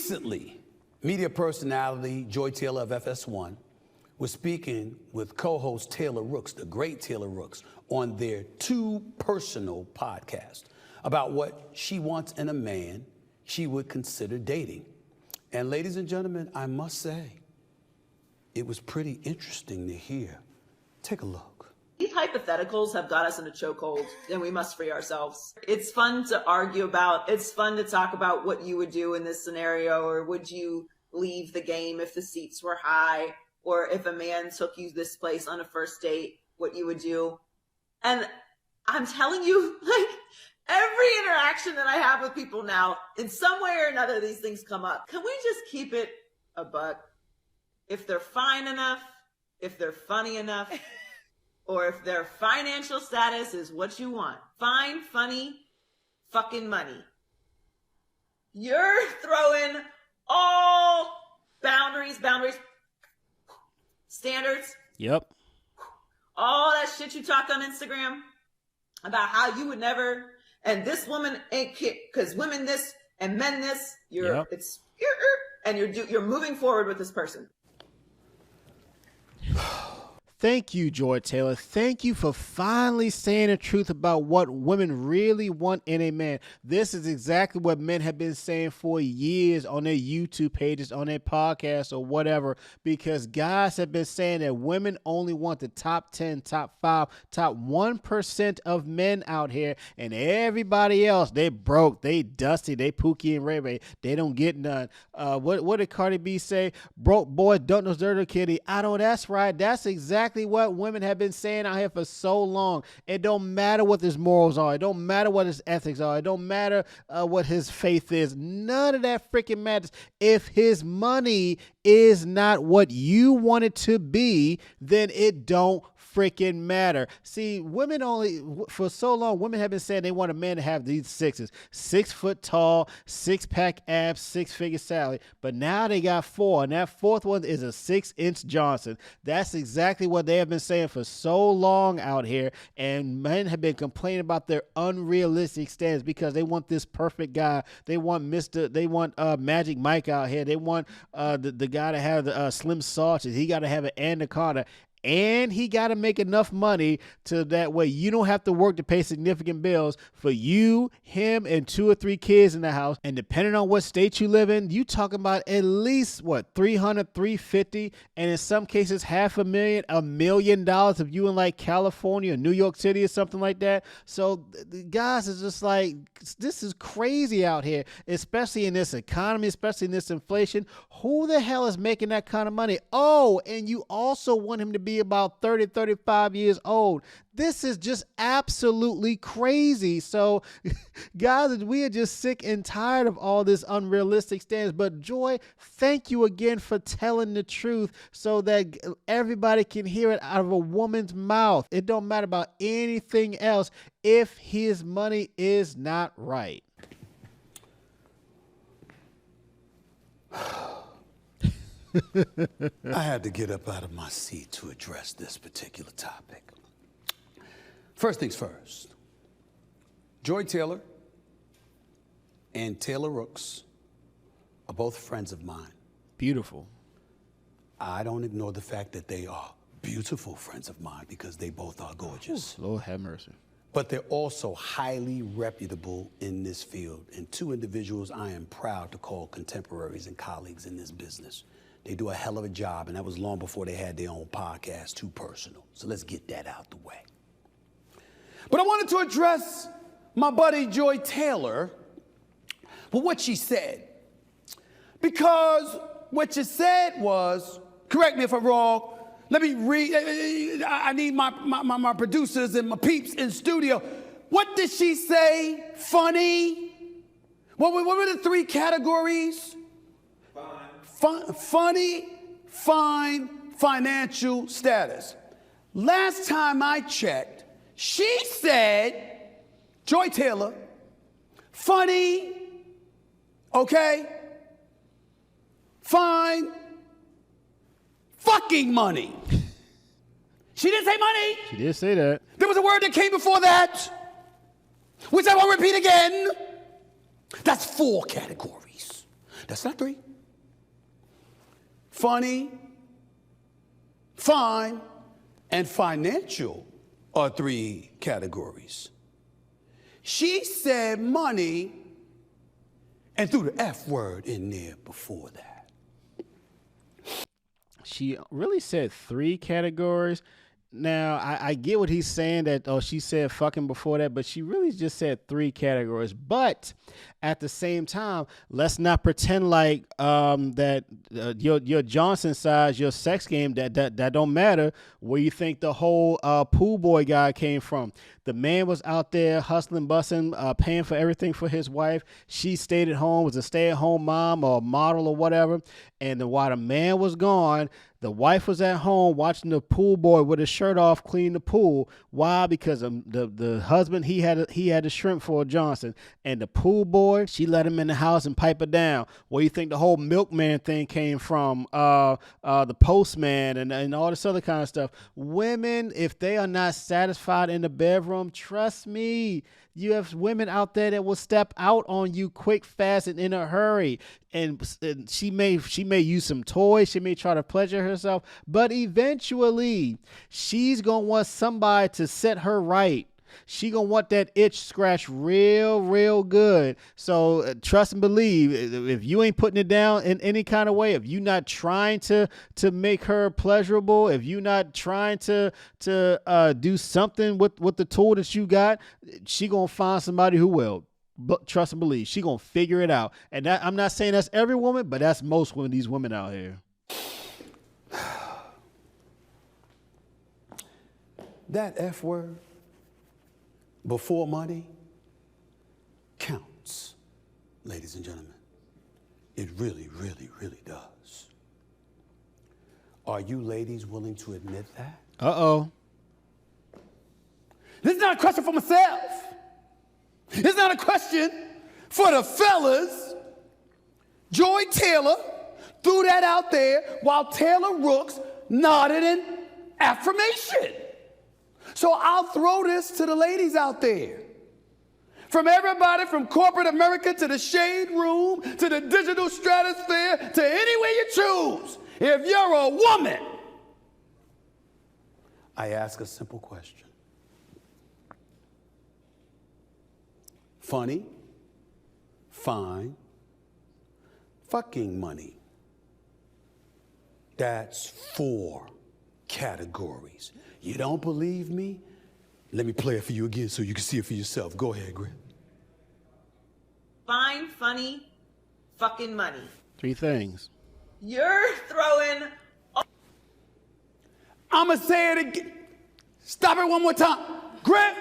Recently, media personality Joy Taylor of FS1 was speaking with co-host Taylor Rooks, the great Taylor Rooks, on their Too Personal podcast about what she wants in a man she would consider dating. And ladies and gentlemen, I must say, it was pretty interesting to hear. Take a look. These hypotheticals have got us in a chokehold, and we must free ourselves. It's fun to argue about. It's fun to talk about what you would do in this scenario, or would you leave the game if the seats were high, or if a man took you this place on a first date, what you would do. And I'm telling you, like, every interaction that I have with people now, in some way or another, these things come up. Can we just keep it a buck? If they're fine enough, if they're funny enough, or if their financial status is what you want. Fine, funny, fucking money. You're throwing all boundaries, standards. Yep. All that shit you talked on Instagram about how you would never, and this woman ain't because women this and men this. You're moving forward with this person. Thank you, Joy Taylor. Thank you for finally saying the truth about what women really want in a man. This is exactly what men have been saying for years on their YouTube pages, on their podcasts, or whatever, because guys have been saying that women only want the top 10, top 5, top 1% of men out here, and everybody else, they broke, they dusty, they Pookie and Ray Ray. They don't get none. What did Cardi B say? Broke boys don't deserve a kitty. I know that's right. That's exactly what women have been saying out here for so long. It don't matter what his morals are. It don't matter what his ethics are. It don't matter what his faith is. None of that freaking matters. If his money is not what you want it to be, then it don't freaking matter. See, women only, for so long, women have been saying they want a man to have these sixes: 6 foot tall, 6-pack abs, 6-figure salary. But now they got 4, and that fourth one is a 6-inch Johnson. That's exactly what they have been saying for so long out here. And men have been complaining about their unrealistic standards because they want this perfect guy. They want Magic Mike out here. They want the guy to have the slim sausage. He got to have an anaconda. And he got to make enough money to that way you don't have to work to pay significant bills for you, him, and 2 or 3 kids in the house. And depending on what state you live in, you talking about at least $300, $350, and in some cases $500,000, $1 million if you in like California or New York City or something like that. So the guys is just like, this is crazy out here, especially in this economy, especially in this inflation. Who the hell is making that kind of money? Oh, and you also want him to be about 30, 35 years old. This is just absolutely crazy. So, guys, we are just sick and tired of all this unrealistic standards. But Joy, thank you again for telling the truth so that everybody can hear it out of a woman's mouth. It don't matter about anything else if his money is not right. I had to get up out of my seat to address this particular topic. First things first, Joy Taylor and Taylor Rooks are both friends of mine. Beautiful. I don't ignore the fact that they are beautiful friends of mine because they both are gorgeous. Ooh, Lord have mercy. But they're also highly reputable in this field, and 2 individuals I am proud to call contemporaries and colleagues in this business. They do a hell of a job, and that was long before they had their own podcast, Too Personal. So let's get that out the way. But I wanted to address my buddy Joy Taylor for what she said. Because what you said was, correct me if I'm wrong, let me read, I need my producers and my peeps in studio. What did she say? Funny? What were the 3 categories? Funny, fine, financial status. Last time I checked, she said, Joy Taylor, funny, okay, fine, fucking money. She didn't say money. She did say that. There was a word that came before that, which I won't repeat again. That's 4 categories. That's not 3. Funny, fine, and financial are 3 categories. She said money and threw the F word in there before that. She really said 3 categories. Now, I get what he's saying that, oh, she said fucking before that, but she really just said 3 categories. But at the same time, let's not pretend like that your Johnson size, your sex game, that don't matter. Where you think the whole pool boy guy came from? The man was out there hustling, busting, paying for everything for his wife. She stayed at home, was a stay-at-home mom or a model or whatever. And then while the man was gone, the wife was at home watching the pool boy with his shirt off clean the pool. Why? Because the husband, he had a shrimp for a Johnson. And the pool boy, she let him in the house and pipe her down. Where you think the whole milkman thing came from? The postman and all this other kind of stuff. Women, if they are not satisfied in the bedroom, trust me, you have women out there that will step out on you quick, fast, and in a hurry. And she may use some toys. She may try to pleasure herself, but eventually she's going to want somebody to set her right. She going to want that itch scratched real good. So trust and believe, if you ain't putting it down in any kind of way, if you not trying to make her pleasurable, if you not trying to do something with the tool that you got, she going to find somebody who will. But trust and believe, she going to figure it out. And that, I'm not saying that's every woman, but that's most women, these women out here. That F word before money counts, ladies and gentlemen. It really does. Are you ladies willing to admit that? Uh-oh. This is not a question for myself. It's not a question for the fellas. Joy Taylor threw that out there while Taylor Rooks nodded in affirmation. So I'll throw this to the ladies out there. From everybody from corporate America to the shade room to the digital stratosphere to any way you choose. If you're a woman, I ask a simple question. Funny, fine, fucking money. That's 4 categories. You don't believe me? Let me play it for you again so you can see it for yourself. Go ahead, Grit. Fine, funny, fucking money. 3 things. You're throwing. I'ma say it again. Stop it one more time. Grit,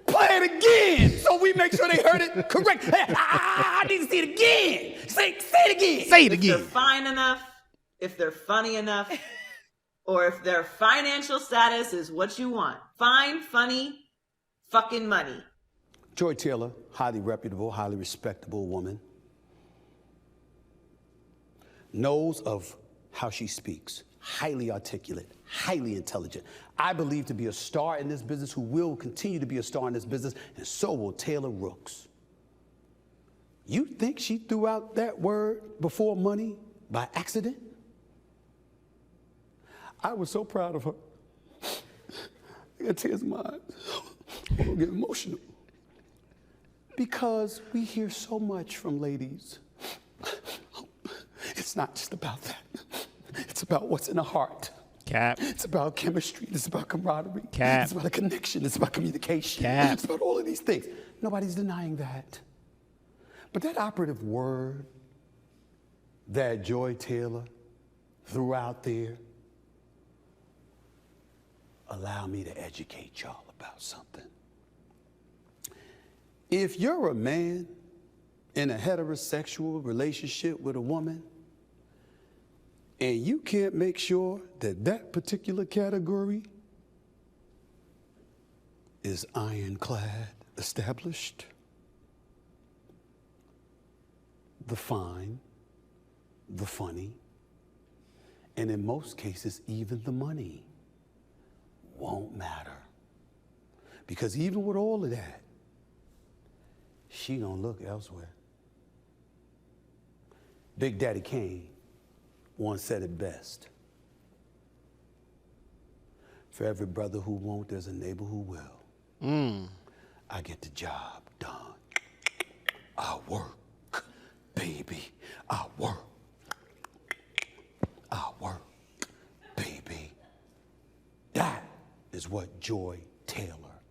play it again so we make sure they heard it correct. I need to see it again. Say it again. Say it If again. they're fine enough, if they're funny enough, or if their financial status is what you want. Fine, funny, fucking money. Joy Taylor, highly reputable, highly respectable woman, knows of how she speaks. Highly articulate, highly intelligent. I believe to be a star in this business, who will continue to be a star in this business, and so will Taylor Rooks. You think she threw out that word before money by accident? I was so proud of her. I got tears in my eyes. I'm gonna get emotional. Because we hear so much from ladies. It's not just about that. It's about what's in the heart. Cap. It's about chemistry. It's about camaraderie. Cap. It's about a connection. It's about communication. Cap. It's about all of these things. Nobody's denying that. But that operative word that Joy Taylor threw out there, allow me to educate y'all about something. If you're a man in a heterosexual relationship with a woman, and you can't make sure that that particular category is ironclad established, the fine, the funny, and in most cases, even the money won't matter. Because even with all of that, she gonna look elsewhere. Big Daddy Kane once said it best. For every brother who won't, there's a neighbor who will. I get the job done. I work, baby. I work. I work, baby. That is what Joy Taylor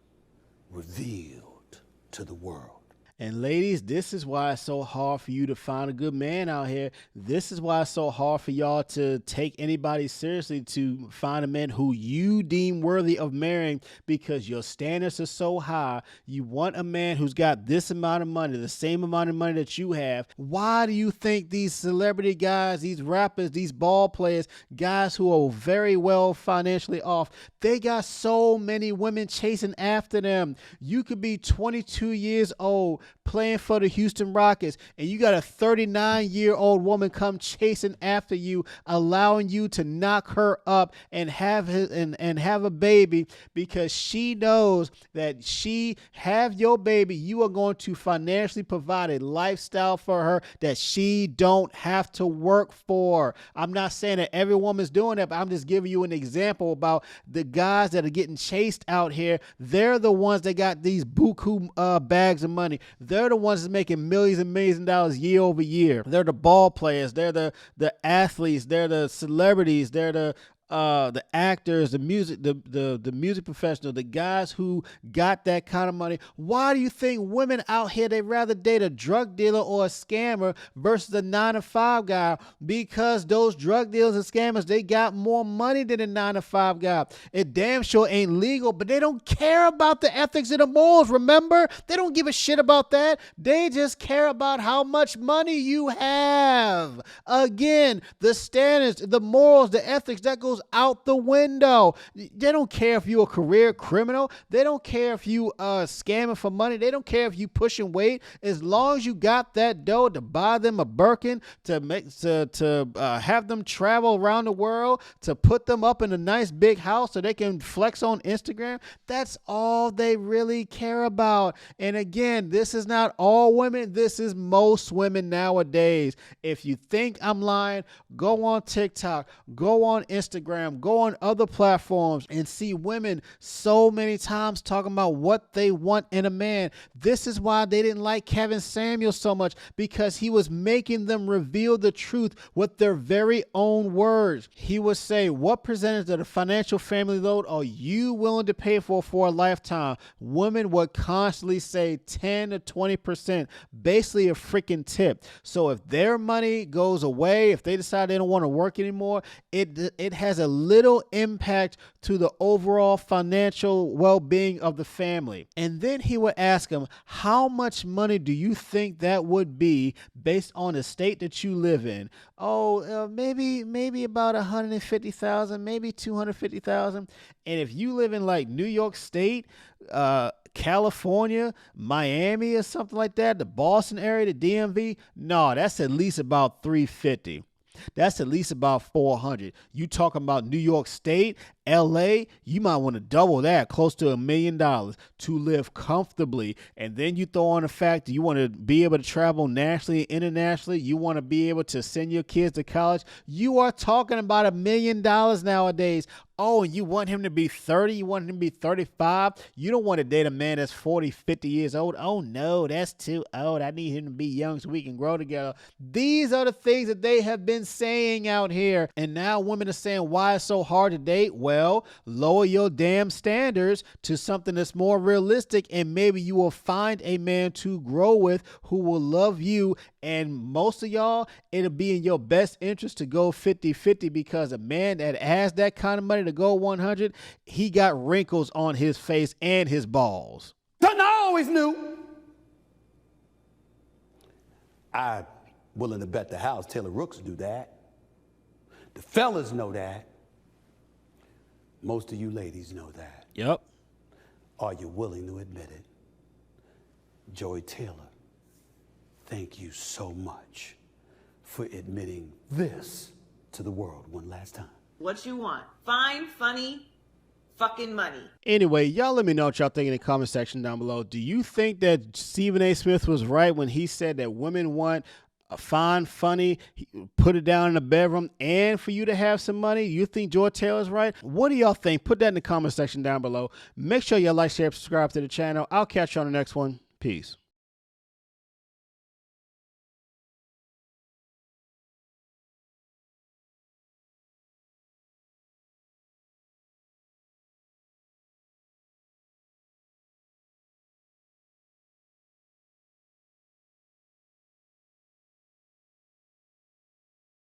revealed to the world. And ladies, this is why it's so hard for you to find a good man out here. This is why it's so hard for y'all to take anybody seriously, to find a man who you deem worthy of marrying, because your standards are so high. You want a man who's got this amount of money, the same amount of money that you have. Why do you think these celebrity guys, these rappers, these ball players, guys who are very well financially off, they got so many women chasing after them? You could be 22 years old, playing for the Houston Rockets, and you got a 39-year-old woman come chasing after you, allowing you to knock her up and have a baby, because she knows that she have your baby, you are going to financially provide a lifestyle for her that she don't have to work for. I'm not saying that every woman's doing that, but I'm just giving you an example about the guys that are getting chased out here. They're the ones that got these buku bags of money. They're the ones that's making millions and millions of dollars year over year. They're the ball players. They're the athletes. They're the celebrities. They're the actors, the music professional, the guys who got that kind of money. Why do you think women out here, they rather date a drug dealer or a scammer versus a 9-to-5 guy? Because those drug dealers and scammers, they got more money than a 9-to-5 guy. It damn sure ain't legal, but they don't care about the ethics and the morals. Remember, they don't give a shit about that. They just care about how much money you have. Again, the standards, the morals, the ethics, that goes out the window. They don't care if you're a career criminal. They don't care if you scamming for money. They don't care if you pushing weight. As long as you got that dough to buy them a Birkin, to have them travel around the world, to put them up in a nice big house so they can flex on Instagram, that's all they really care about. And again, this is not all women. This is most women nowadays. If you think I'm lying, go on TikTok, go on Instagram, go on other platforms and see women so many times talking about what they want in a man. This is why they didn't like Kevin Samuels so much, because he was making them reveal the truth with their very own words. He would say, what percentage of the financial family load are you willing to pay for a lifetime? Women would constantly say 10 to 20%, basically a freaking tip. So if their money goes away, if they decide they don't want to work anymore, it has a little impact to the overall financial well-being of the family. And then he would ask him, how much money do you think that would be based on the state that you live in? Oh, maybe about 150,000, maybe 250,000. And if you live in like New York State, California, Miami or something like that, the Boston area, the DMV, no, that's at least about 350. That's at least about 400. You talking about New York State, LA, you might want to double that, close to $1 million to live comfortably. And then you throw on the fact that you want to be able to travel nationally, internationally. You want to be able to send your kids to college. You are talking about $1 million nowadays. Oh, and you want him to be 30? You want him to be 35? You don't want to date a man that's 40, 50 years old. Oh, no, that's too old. I need him to be young so we can grow together. These are the things that they have been saying out here. And now women are saying, why it's so hard to date? Well, lower your damn standards to something that's more realistic, and maybe you will find a man to grow with who will love you. And most of y'all, it'll be in your best interest to go 50-50, because a man that has that kind of money to go 100, he got wrinkles on his face and his balls. Something I always knew. I'm willing to bet the house Taylor Rooks do that. The fellas know that. Most of you ladies know that. Yep. Are you willing to admit it? Joy Taylor, thank you so much for admitting this to the world one last time. What you want? Fine, funny, fucking money. Anyway, y'all let me know what y'all think in the comment section down below. Do you think that Stephen A. Smith was right when he said that women want fine, funny, put it down in the bedroom, and for you to have some money, you think Joy Taylor's right? What do y'all think? Put that in the comment section down below. Make sure you like, share, subscribe to the channel. I'll catch you on the next one. Peace.